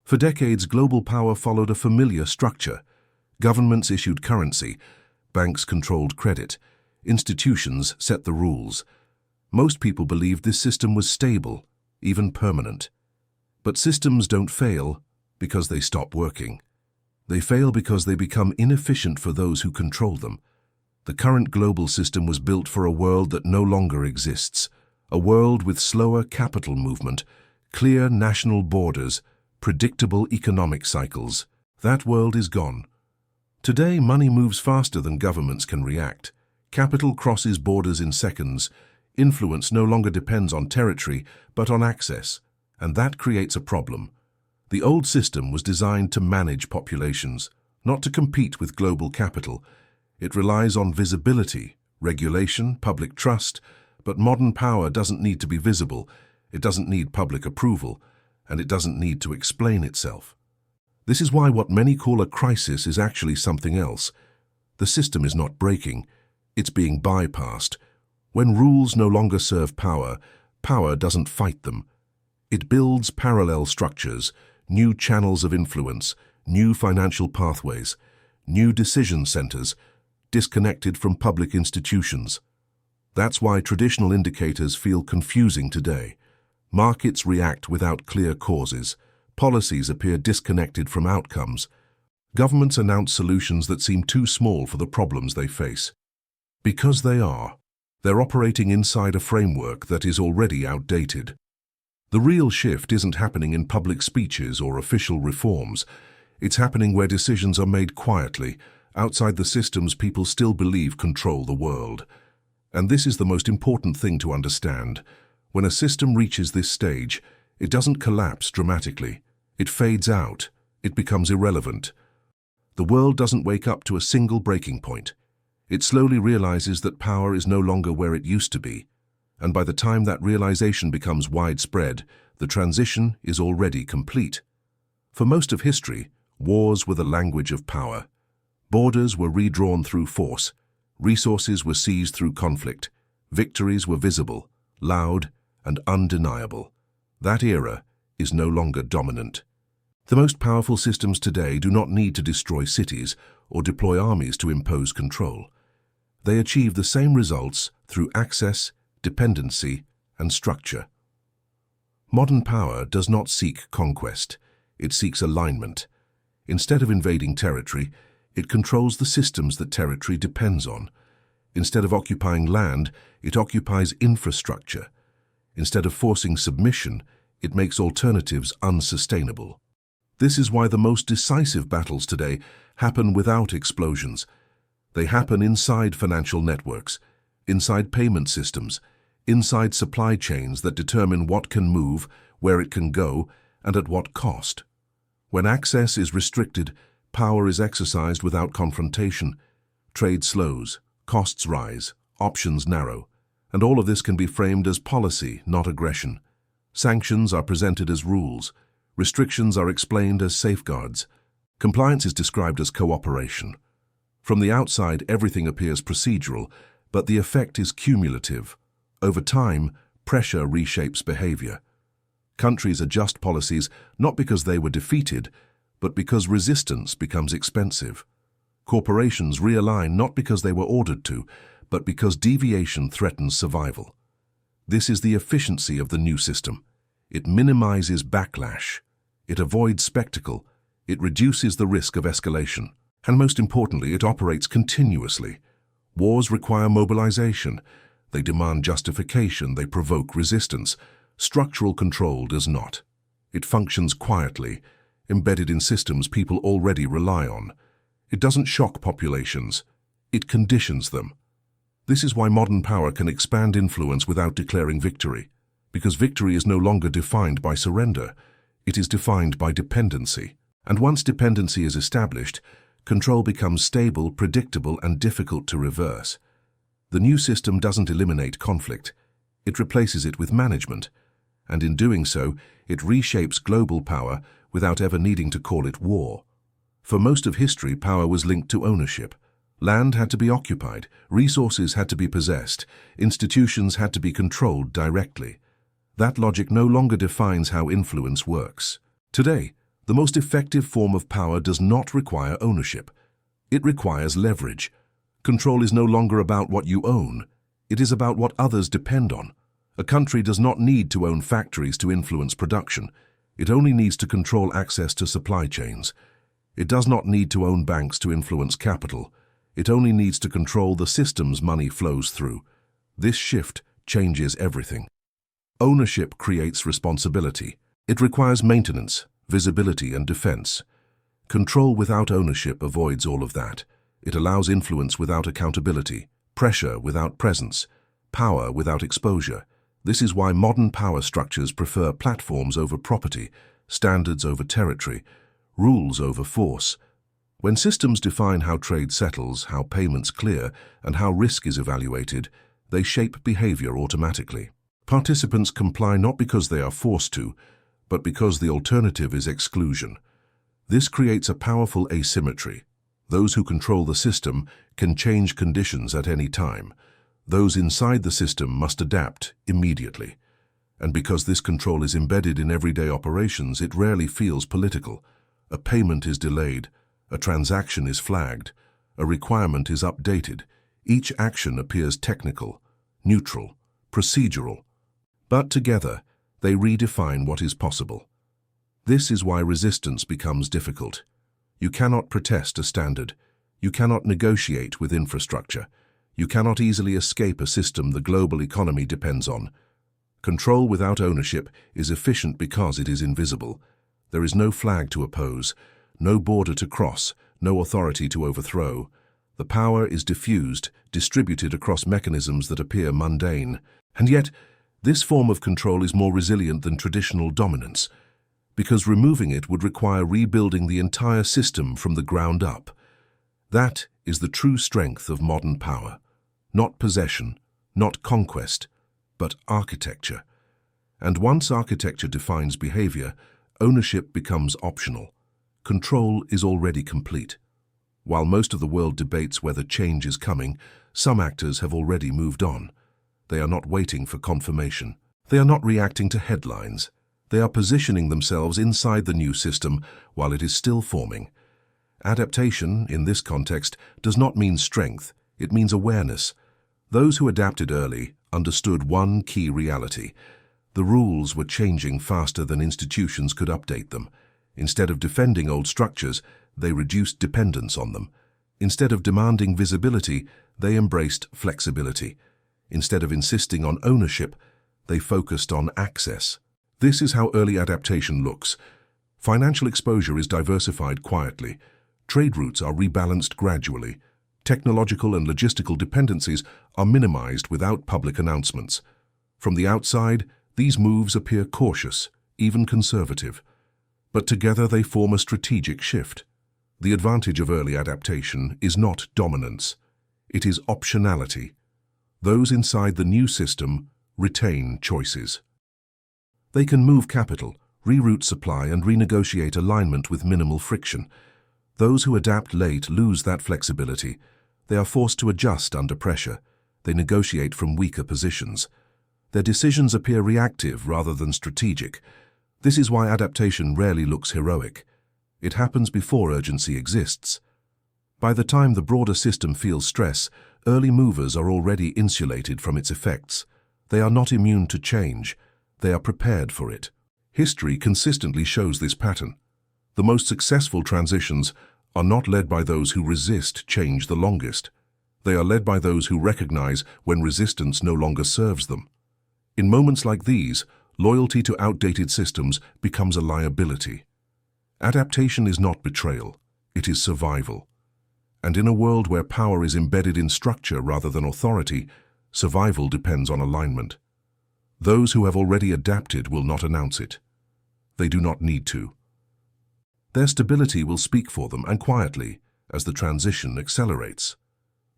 For decades, global power followed a familiar structure. Governments issued currency, banks controlled credit, institutions set the rules. Most people believed this system was stable, even permanent. But systems don't fail because they stop working. They fail because they become inefficient for those who control them. The current global system was built for a world that no longer exists, a world with slower capital movement, clear national borders, predictable economic cycles. That world is gone. Today, money moves faster than governments can react. Capital crosses borders in seconds. Influence no longer depends on territory, but on access, and that creates a problem. The old system was designed to manage populations, not to compete with global capital. It relies on visibility, regulation, public trust, but modern power doesn't need to be visible, it doesn't need public approval, and it doesn't need to explain itself. This is why what many call a crisis is actually something else. The system is not breaking, it's being bypassed. When rules no longer serve power, power doesn't fight them. It builds parallel structures, new channels of influence, new financial pathways, new decision centers, disconnected from public institutions. That's why traditional indicators feel confusing today. Markets react without clear causes. Policies appear disconnected from outcomes. Governments announce solutions that seem too small for the problems they face. Because they are. They're operating inside a framework that is already outdated. The real shift isn't happening in public speeches or official reforms. It's happening where decisions are made quietly, outside the systems people still believe control the world. And this is the most important thing to understand. When a system reaches this stage, it doesn't collapse dramatically. It fades out. It becomes irrelevant. The world doesn't wake up to a single breaking point. It slowly realizes that power is no longer where it used to be. And by the time that realization becomes widespread, the transition is already complete. For most of history, wars were the language of power. Borders were redrawn through force. Resources were seized through conflict. Victories were visible, loud, and undeniable. That era is no longer dominant. The most powerful systems today do not need to destroy cities or deploy armies to impose control. They achieve the same results through access, dependency, and structure. Modern power does not seek conquest, it seeks alignment. Instead of invading territory, it controls the systems that territory depends on. Instead of occupying land, it occupies infrastructure. Instead of forcing submission, it makes alternatives unsustainable. This is why the most decisive battles today happen without explosions. They happen inside financial networks, inside payment systems, inside supply chains that determine what can move, where it can go, and at what cost. When access is restricted, power is exercised without confrontation. Trade slows, costs rise, options narrow, and all of this can be framed as policy, not aggression. Sanctions are presented as rules. Restrictions are explained as safeguards. Compliance is described as cooperation. From the outside, everything appears procedural, but the effect is cumulative. Over time, pressure reshapes behavior. Countries adjust policies not because they were defeated, but because resistance becomes expensive. Corporations realign not because they were ordered to, but because deviation threatens survival. This is the efficiency of the new system. It minimizes backlash. It avoids spectacle. It reduces the risk of escalation. And most importantly, it operates continuously. Wars require mobilization. They demand justification. They provoke resistance. Structural control does not. It functions quietly, embedded in systems people already rely on. It doesn't shock populations. It conditions them. This is why modern power can expand influence without declaring victory. Because victory is no longer defined by surrender. It is defined by dependency. And once dependency is established, control becomes stable, predictable, and difficult to reverse. The new system doesn't eliminate conflict. It replaces it with management. And in doing so, it reshapes global power without ever needing to call it war. For most of history, power was linked to ownership. Land had to be occupied, resources had to be possessed, institutions had to be controlled directly. That logic no longer defines how influence works. Today, The most effective form of power does not require ownership. It requires leverage. Control is no longer about what you own. It is about what others depend on. A country does not need to own factories to influence production. It only needs to control access to supply chains. It does not need to own banks to influence capital. It only needs to control the systems money flows through. This shift changes everything. Ownership creates responsibility. It requires maintenance, visibility, and defense. Control without ownership avoids all of that. It allows influence without accountability, pressure without presence, power without exposure. This is why modern power structures prefer platforms over property, standards over territory, rules over force. When systems define how trade settles, how payments clear, and how risk is evaluated, they shape behavior automatically. Participants comply not because they are forced to, but because the alternative is exclusion. This creates a powerful asymmetry. Those who control the system can change conditions at any time. Those inside the system must adapt immediately. And because this control is embedded in everyday operations, it rarely feels political. A payment is delayed, a transaction is flagged, a requirement is updated. Each action appears technical, neutral, procedural. But together, they redefine what is possible. This is why resistance becomes difficult. You cannot protest a standard. You cannot negotiate with infrastructure. You cannot easily escape a system the global economy depends on. Control without ownership is efficient because it is invisible. There is no flag to oppose, no border to cross, no authority to overthrow. The power is diffused, distributed across mechanisms that appear mundane. And yet, this form of control is more resilient than traditional dominance, because removing it would require rebuilding the entire system from the ground up. That is the true strength of modern power. Not possession, not conquest, but architecture. And once architecture defines behavior, ownership becomes optional. Control is already complete. While most of the world debates whether change is coming, some actors have already moved on. They are not waiting for confirmation. They are not reacting to headlines. They are positioning themselves inside the new system while it is still forming. Adaptation, in this context, does not mean strength. It means awareness. Those who adapted early understood one key reality. The rules were changing faster than institutions could update them. Instead of defending old structures, they reduced dependence on them. Instead of demanding visibility, they embraced flexibility. Instead of insisting on ownership, they focused on access. This is how early adaptation looks. Financial exposure is diversified quietly. Trade routes are rebalanced gradually. Technological and logistical dependencies are minimized without public announcements. From the outside, these moves appear cautious, even conservative. But together they form a strategic shift. The advantage of early adaptation is not dominance. It is optionality. Those inside the new system retain choices. They can move capital, reroute supply, and renegotiate alignment with minimal friction. Those who adapt late lose that flexibility. They are forced to adjust under pressure. They negotiate from weaker positions. Their decisions appear reactive rather than strategic. This is why adaptation rarely looks heroic. It happens before urgency exists. By the time the broader system feels stress, early movers are already insulated from its effects. They are not immune to change. They are prepared for it. History consistently shows this pattern. The most successful transitions are not led by those who resist change the longest. They are led by those who recognize when resistance no longer serves them. In moments like these, loyalty to outdated systems becomes a liability. Adaptation is not betrayal, it is survival. And in a world where power is embedded in structure rather than authority, survival depends on alignment. Those who have already adapted will not announce it. They do not need to. Their stability will speak for them, and quietly, as the transition accelerates.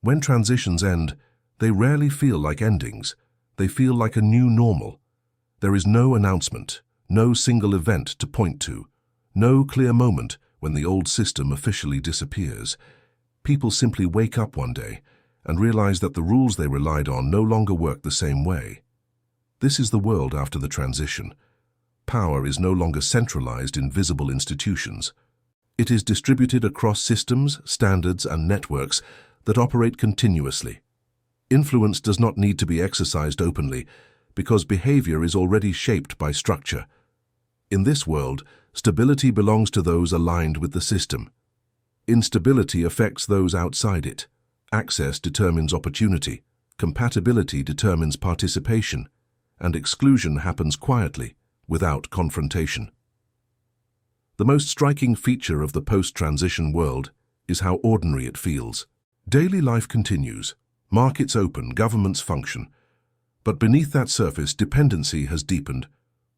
When transitions end, they rarely feel like endings. They feel like a new normal. There is no announcement, no single event to point to, no clear moment when the old system officially disappears. People simply wake up one day and realize that the rules they relied on no longer work the same way. This is the world after the transition. power is no longer centralized in visible institutions. It is distributed across systems, standards, and networks that operate continuously. Influence does not need to be exercised openly because behavior is already shaped by structure. In this world, stability belongs to those aligned with the system. Instability affects those outside it. Access determines opportunity, compatibility determines participation, and exclusion happens quietly, without confrontation. The most striking feature of the post-transition world is how ordinary it feels. Daily life continues, markets open, governments function. But beneath that surface, dependency has deepened.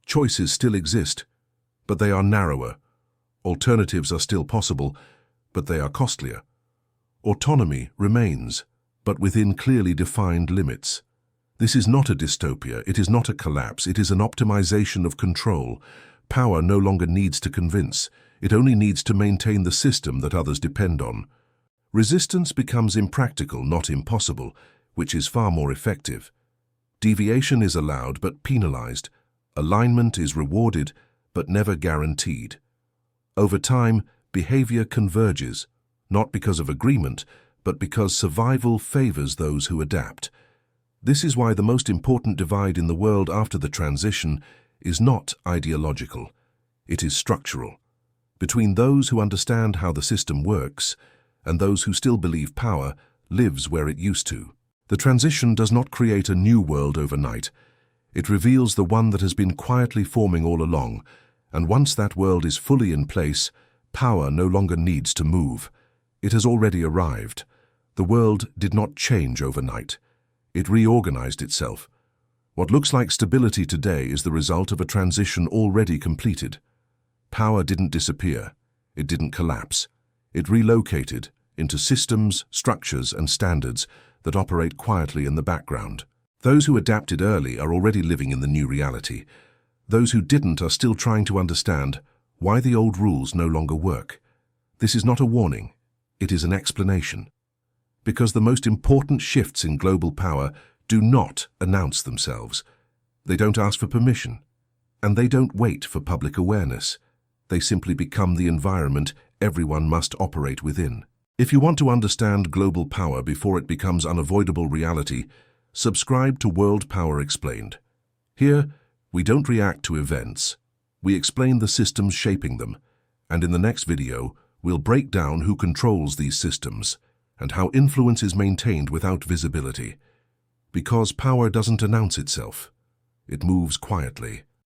Choices still exist, but they are narrower. Alternatives are still possible, but they are costlier. Autonomy remains, but within clearly defined limits. This is not a dystopia, it is not a collapse, it is an optimization of control. Power no longer needs to convince, it only needs to maintain the system that others depend on. Resistance becomes impractical, not impossible, which is far more effective. Deviation is allowed but penalized. Alignment is rewarded but never guaranteed. Over time, behavior converges, not because of agreement, but because survival favors those who adapt. This is why the most important divide in the world after the transition is not ideological. It is structural. Between those who understand how the system works and those who still believe power lives where it used to. The transition does not create a new world overnight. It reveals the one that has been quietly forming all along, and once that world is fully in place, power no longer needs to move. It has already arrived. The world did not change overnight. It reorganized itself. What looks like stability today is the result of a transition already completed. Power didn't disappear. It didn't collapse. It relocated into systems, structures, and standards that operate quietly in the background. Those who adapted early are already living in the new reality. Those who didn't are still trying to understand why the old rules no longer work. This is not a warning. It is an explanation. Because the most important shifts in global power do not announce themselves. They don't ask for permission, and they don't wait for public awareness. They simply become the environment everyone must operate within. If you want to understand global power before it becomes unavoidable reality, subscribe to World Power Explained. Here, we don't react to events. We explain the systems shaping them, and in the next video, we'll break down who controls these systems and how influence is maintained without visibility. Because power doesn't announce itself. It moves quietly.